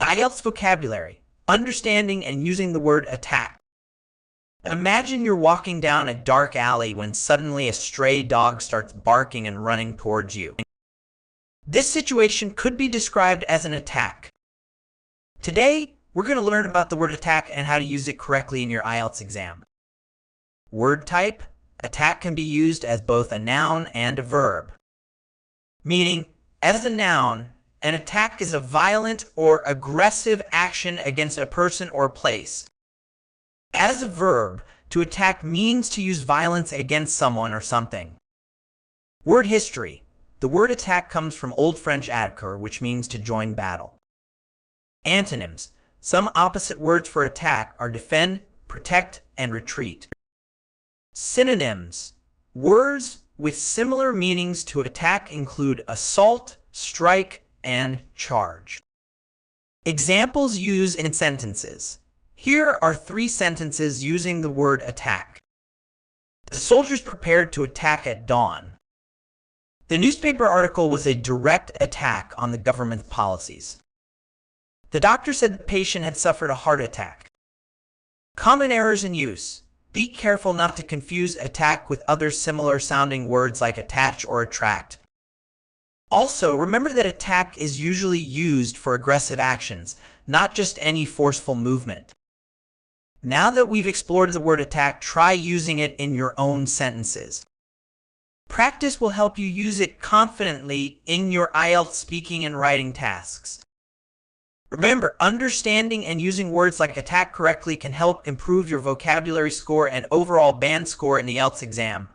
IELTS vocabulary, understanding and using the word attack. Imagine you're walking down a dark alley when suddenly a stray dog starts barking and running towards you. This situation could be described as an attack. Today, we're going to learn about the word attack and how to use it correctly in your IELTS exam. Word type: attack can be used as both a noun and a verb. Meaning, as a noun, an attack is a violent or aggressive action against a person or place. As a verb, to attack means to use violence against someone or something. Word history: the word attack comes from Old French attaquer, which means to join battle. Antonyms: some opposite words for attack are defend, protect, and retreat. Synonyms: words with similar meanings to attack include assault, strike, and charge. Examples used in sentences. Here are 3 sentences using the word attack. The soldiers prepared to attack at dawn. The newspaper article was a direct attack on the government's policies. The doctor said the patient had suffered a heart attack. Common errors in use: be careful not to confuse attack with other similar sounding words like attach or attract. Also, remember that attack is usually used for aggressive actions, not just any forceful movement. Now that we've explored the word attack, try using it in your own sentences. Practice will help you use it confidently in your IELTS speaking and writing tasks. Remember, understanding and using words like attack correctly can help improve your vocabulary score and overall band score in the IELTS exam.